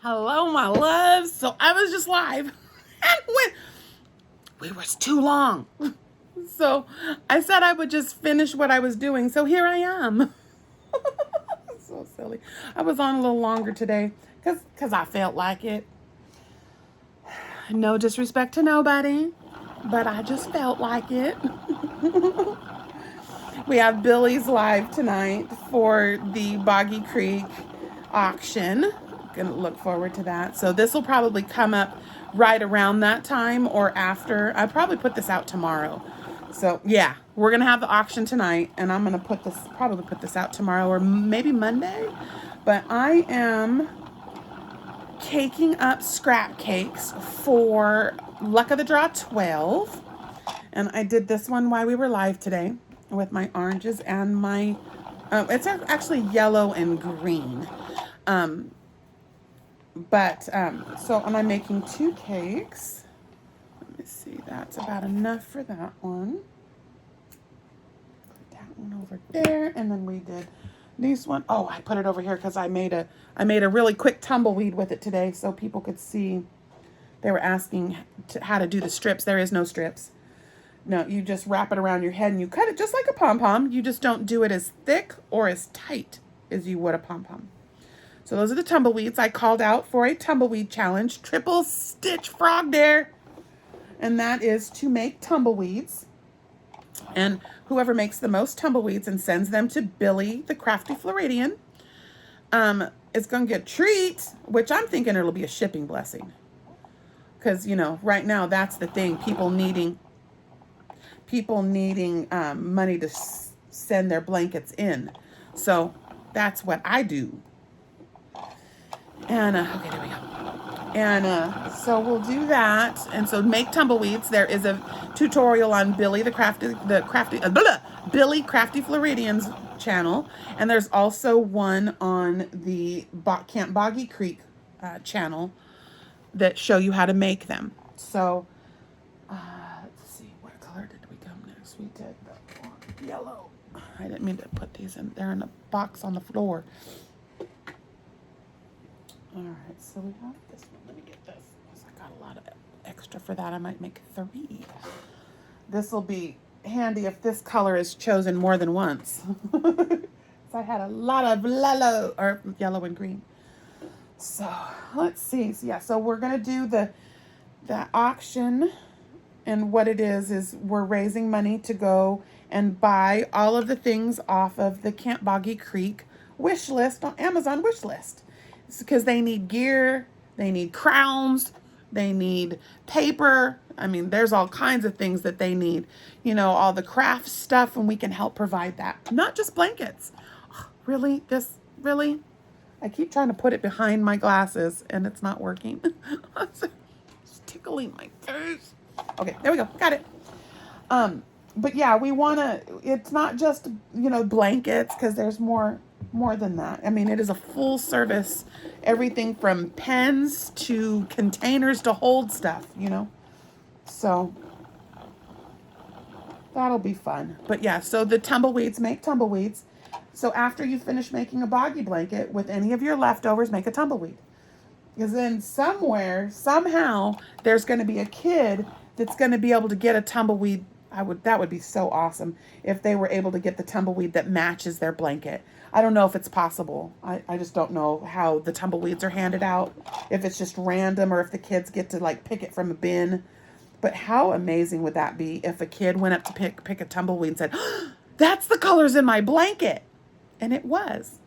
Hello, my loves. So I was just live and we was too long. So I said I would just finish what I was doing. So here I am. So silly. I was on a little longer today because I felt like it. No disrespect to nobody, but I just felt like it. We have Billie's live tonight for the Boggy Creek auction. Gonna look forward to that. So this will probably come up right around that time or after. I'll probably put this out tomorrow. So yeah, we're gonna have the auction tonight, and I'm gonna probably put this out tomorrow or maybe Monday. But I am caking up scrap cakes for Luck of the Draw 12. And I did this one while we were live today with my oranges and my, it's actually yellow and green. So, and I'm making 2 cakes. Let me see, that's about enough for that one. Put that one over there, and then we did these one. Oh, I put it over here because I made a really quick tumbleweed with it today so people could see. They were asking how to do the strips. There is no strips. No, you just wrap it around your head and you cut it just like a pom-pom. You just don't do it as thick or as tight as you would a pom-pom. So those are the tumbleweeds. I called out for a tumbleweed challenge, triple Stitch Frog Dare. And that is to make tumbleweeds. And whoever makes the most tumbleweeds and sends them to Billie, the Crafty Floridian, is going to get a treat, which I'm thinking it'll be a shipping blessing. Because, right now that's the thing. People needing money to send their blankets in. So that's what I do. And okay, there we go. And so we'll do that. And so make tumbleweeds. There is a tutorial on Billie Billie Crafty Floridian's channel, and there's also one on the Camp Boggy Creek channel that show you how to make them. So let's see, what color did we go next? We did the yellow. I didn't mean to put these in there in a box on the floor. All right, so we have this one. Let me get this, because I got a lot of extra for that. I might make 3. This will be handy if this color is chosen more than once. So I had a lot of yellow and green. So let's see. So we're gonna do the auction, and what it is we're raising money to go and buy all of the things off of the Camp Boggy Creek wish list on Amazon wish list. It's because they need gear, they need crowns, they need paper. I mean, there's all kinds of things that they need. All the craft stuff, and we can help provide that. Not just blankets. Oh, really? Really? I keep trying to put it behind my glasses, and it's not working. It's tickling my face. Okay, there we go. Got it. But yeah, we want to, it's not just, blankets, because there's more than that. I mean, it is a full service, everything from pens to containers to hold stuff, So that'll be fun. But yeah, so the tumbleweeds, make tumbleweeds. So after you finish making a boggy blanket with any of your leftovers, make a tumbleweed. Because then somehow, there's going to be a kid that's going to be able to get a tumbleweed. That would be so awesome if they were able to get the tumbleweed that matches their blanket. I don't know if it's possible. I just don't know how the tumbleweeds are handed out, if it's just random or if the kids get to pick it from a bin. But how amazing would that be if a kid went up to pick a tumbleweed and said, oh, that's the colors in my blanket. And it was.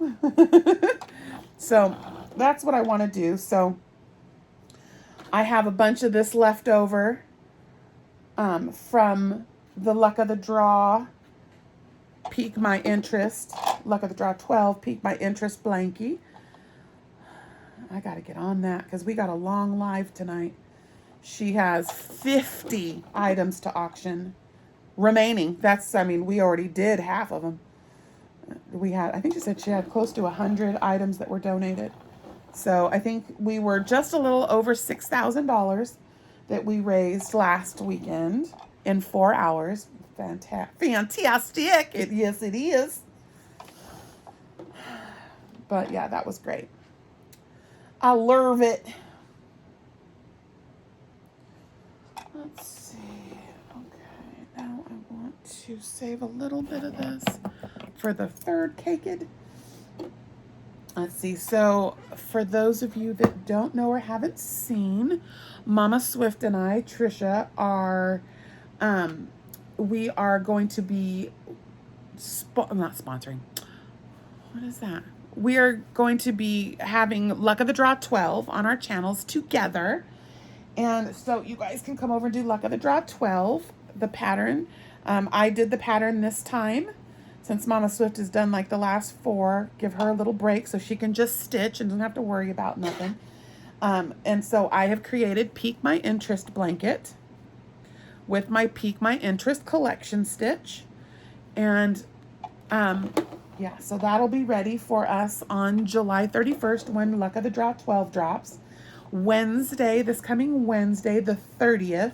So that's what I want to do. So I have a bunch of this left over from the Luck of the Draw Pique My Interest, Luck of the Draw 12 Pique My Interest blankie. I got to get on that because we got a long live tonight. She has 50 items to auction remaining. We already did half of them. I think she said she had close to 100 items that were donated. So I think we were just a little over $6,000 that we raised last weekend in 4 hours. Fantastic. Yes, it is. But yeah, that was great. I love it. Let's see. Okay, now I want to save a little bit of this for the third caked. Let's see. So for those of you that don't know or haven't seen, Mama Swift and I, Trisha, are we are going to be not sponsoring. What is that? We are going to be having Luck of the Draw 12 on our channels together. And so you guys can come over and do Luck of the Draw 12, the pattern. I did the pattern this time. Since Mama Swift has done like the last 4, give her a little break so she can just stitch and doesn't have to worry about nothing. And so I have created Pique My Interest blanket with my Pique My Interest collection stitch. And yeah, so that'll be ready for us on July 31st when Luck of the Draw 12 drops. Wednesday, this coming Wednesday, the 30th,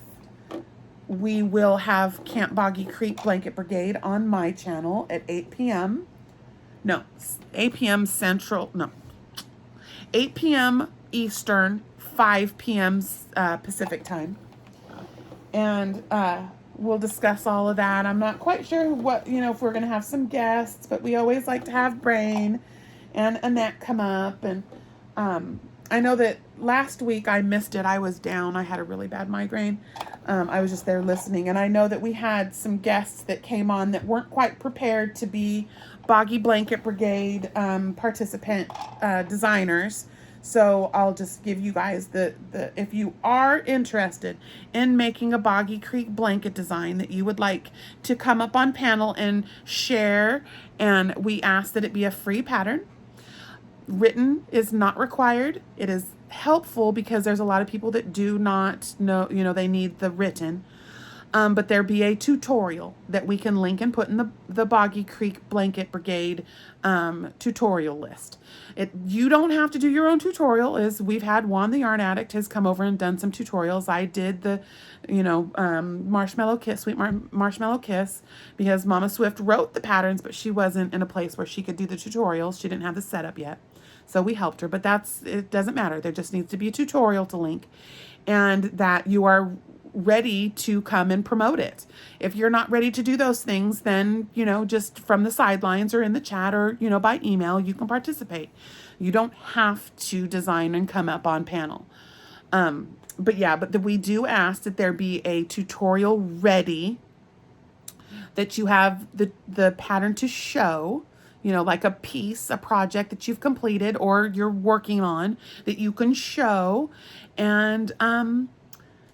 we will have Camp Boggy Creek Blanket Brigade on my channel at 8 p.m. No, 8 p.m. Central. No, 8 p.m. Eastern, 5 p.m. Pacific time. And we'll discuss all of that. I'm not quite sure what, if we're going to have some guests, but we always like to have Brain and Annette come up. And I know that last week I missed it. I was down. I had a really bad migraine. I was just there listening. And I know that we had some guests that came on that weren't quite prepared to be Boggy Blanket Brigade participant designers. So I'll just give you guys if you are interested in making a Boggy Creek blanket design that you would like to come up on panel and share, and we ask that it be a free pattern. Written is not required. It is helpful because there's a lot of people that do not know, they need the written. But there be a tutorial that we can link and put in the Boggy Creek Blanket Brigade tutorial list. You don't have to do your own tutorial, as we've had Juan the Yarn Addict has come over and done some tutorials. I did the, Marshmallow Kiss, Sweet Marshmallow Kiss, because Mama Swift wrote the patterns, but she wasn't in a place where she could do the tutorials. She didn't have the setup yet. So we helped her, but it doesn't matter. There just needs to be a tutorial to link, and that you are ready to come and promote it. If you're not ready to do those things, then, just from the sidelines or in the chat or, by email, you can participate. You don't have to design and come up on panel. But we do ask that there be a tutorial ready, that you have the pattern to show, like a piece, a project that you've completed or you're working on that you can show. And,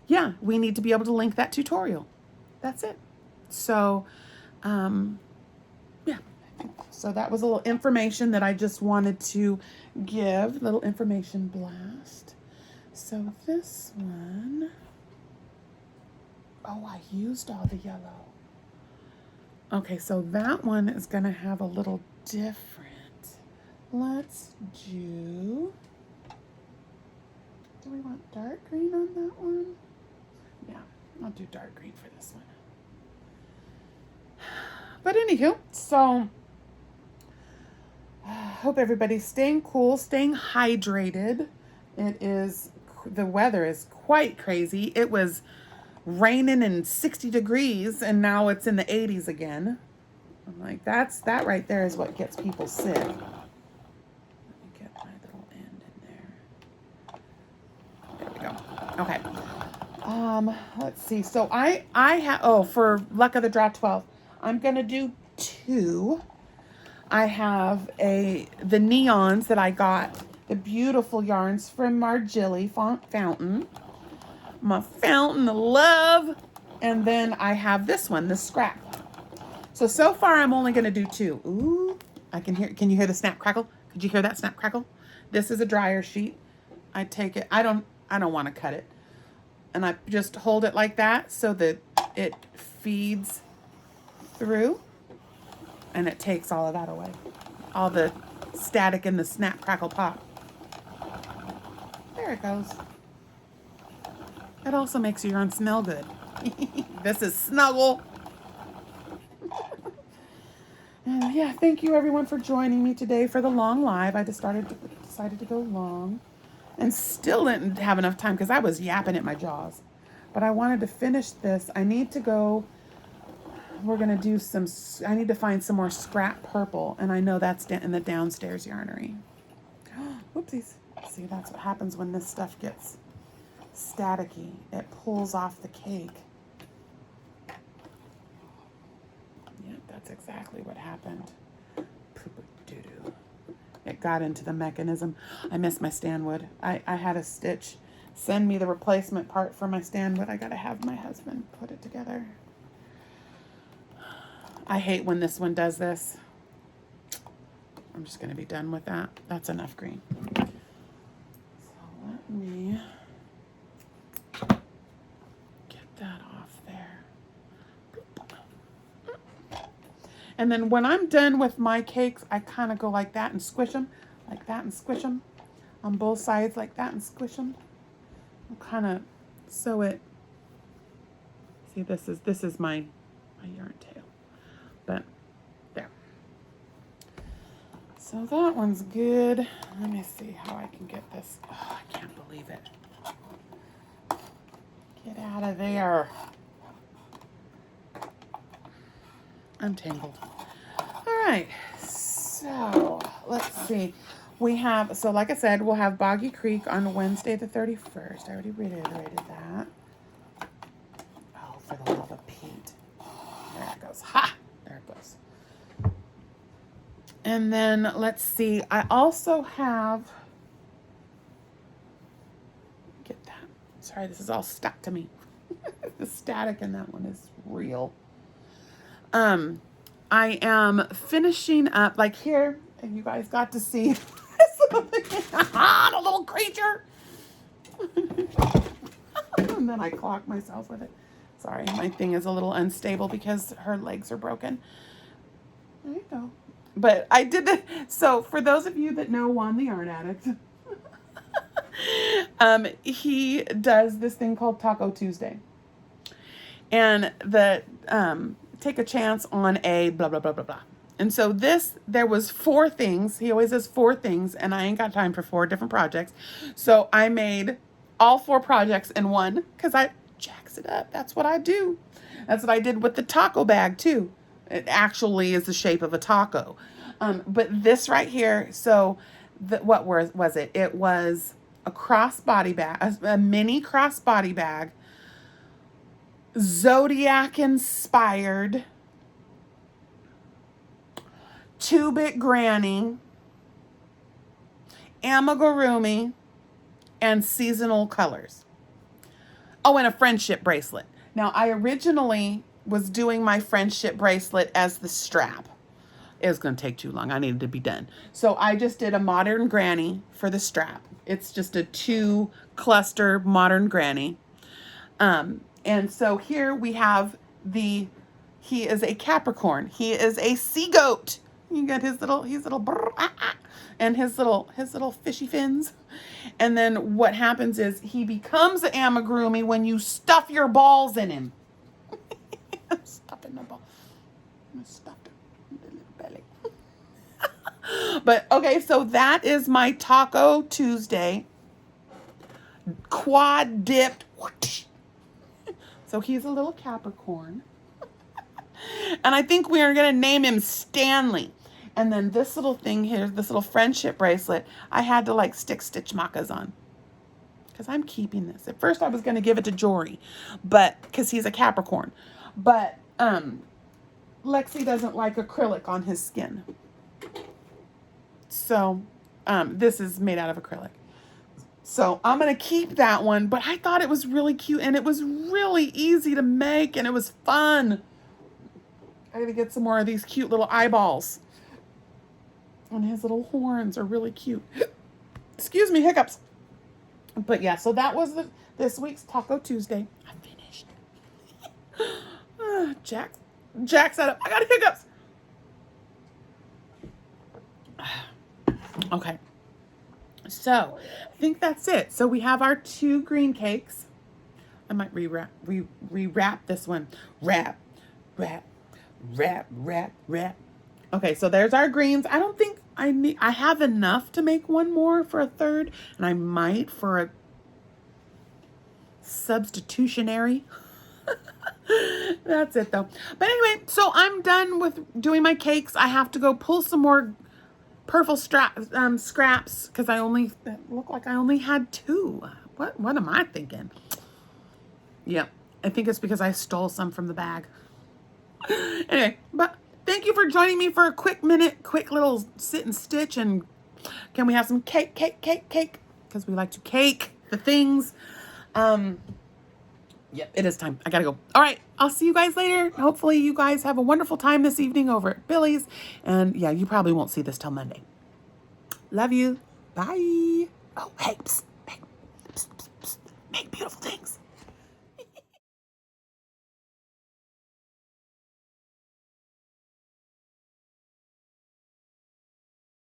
yeah, we need to be able to link that tutorial. That's it. So, yeah. So that was a little information that I just wanted to give. Little information blast. So this one, I used all the yellow. Okay, so that one is going to have a little different. Let's do we want dark green on that one? Yeah, I'll do dark green for this one. But anywho, so hope everybody's staying cool, staying hydrated. The weather is quite crazy. It was raining and 60 degrees, and now it's in the 80s again. I'm like, that right there is what gets people sick. Let me get my little end in there. There we go. Okay. Let's see. So I have, for Luck of the Draw 12, I'm going to do 2. I have the neons that I got, the beautiful yarns from Margilli Fountain. My fountain of love. And then I have this one, the scrap. So far I'm only going to do 2. Ooh, can you hear the snap crackle? Could you hear that snap crackle? This is a dryer sheet. I take it, I don't want to cut it. And I just hold it like that so that it feeds through, and it takes all of that away. All the static in the snap, crackle, pop. There it goes. It also makes your yarn smell good. This is Snuggle. Thank you everyone for joining me today for the long live. I decided to go long. and still didn't have enough time because I was yapping at my jaws. But I wanted to finish this. I need to go, we're going to do some, I need to find some more scrap purple, and I know that's in the downstairs yarnery. Whoopsies. See, that's what happens when this stuff gets staticky. It pulls off the cake. Yep, that's exactly what happened. Doo-doo. It got into the mechanism. I missed my stand wood. I had a Stitch send me the replacement part for my stand wood. I gotta have my husband put it together. I hate when this one does this. I'm just gonna be done with that. That's enough green. So let me get that off there. And then when I'm done with my cakes, I kind of go like that and squish them, like that and squish them on both sides, like that and squish them. Kind of sew it. See, this is my yarn tail, but there. So that one's good. Let me see how I can get this. Oh, I can't believe it. Get out of there. I'm tangled. All right, so let's see. We have, so like I said, we'll have Boggy Creek on Wednesday the 31st. I already reiterated that. Oh, for the love of Pete. There it goes. Ha! There it goes. And then let's see. I also have, get that. Sorry, this is all stuck to me. The static in that one is real. I am finishing up, like here, and you guys got to see the little creature. And then I clock myself with it. Sorry, my thing is a little unstable because her legs are broken. There you go. But I did it. So for those of you that know Juan the Yarn Addict, he does this thing called Taco Tuesday. And the take a chance on a blah, blah, blah, blah, blah. And so there was 4 things. He always does 4 things, and I ain't got time for 4 different projects. So I made all 4 projects in one because I jacks it up. That's what I do. That's what I did with the taco bag, too. It actually is the shape of a taco. But this right here, so what was it? It was a crossbody bag, a mini crossbody bag, Zodiac-inspired, 2-bit granny, amigurumi, and seasonal colors. Oh, and a friendship bracelet. Now, I originally was doing my friendship bracelet as the strap. It was going to take too long. I needed to be done. So I just did a modern granny for the strap. It's just a 2-cluster modern granny. And so here we have he is a Capricorn. He is a sea goat. You got his little and his little fishy fins. And then what happens is he becomes an amigurumi when you stuff your balls in him. I'm stuffing the ball. I'm stuffed in the little belly. But okay, so that is my Taco Tuesday. Quad dipped. So he's a little Capricorn. And I think we are going to name him Stanley. And then this little thing here, this little friendship bracelet, I had to like stick stitch macas on. Because I'm keeping this. At first I was going to give it to Jory, but because he's a Capricorn. But Lexi doesn't like acrylic on his skin. So this is made out of acrylic. So I'm going to keep that one, but I thought it was really cute and it was really easy to make and it was fun. I got to get some more of these cute little eyeballs. And his little horns are really cute. Excuse me, hiccups. But yeah, so that was this week's Taco Tuesday. I finished. Jack said it. I got hiccups. Okay. So I think that's it. So we have our 2 green cakes. I might rewrap this one. Wrap. Okay, so there's our greens. I don't think I have enough to make one more for a third, and I might for a substitutionary. That's it though. But anyway, so I'm done with doing my cakes. I have to go pull some more purple scraps because it looked like I only had 2. What am I thinking? Yeah, I think it's because I stole some from the bag. Anyway, but thank you for joining me for a quick little sit and stitch. And can we have some cake? Because we like to cake the things. Yep, it is time. I gotta go. All right, I'll see you guys later. Hopefully you guys have a wonderful time this evening over at Billie's. And yeah, you probably won't see this till Monday. Love you. Bye. Oh, hey, psst, make beautiful things.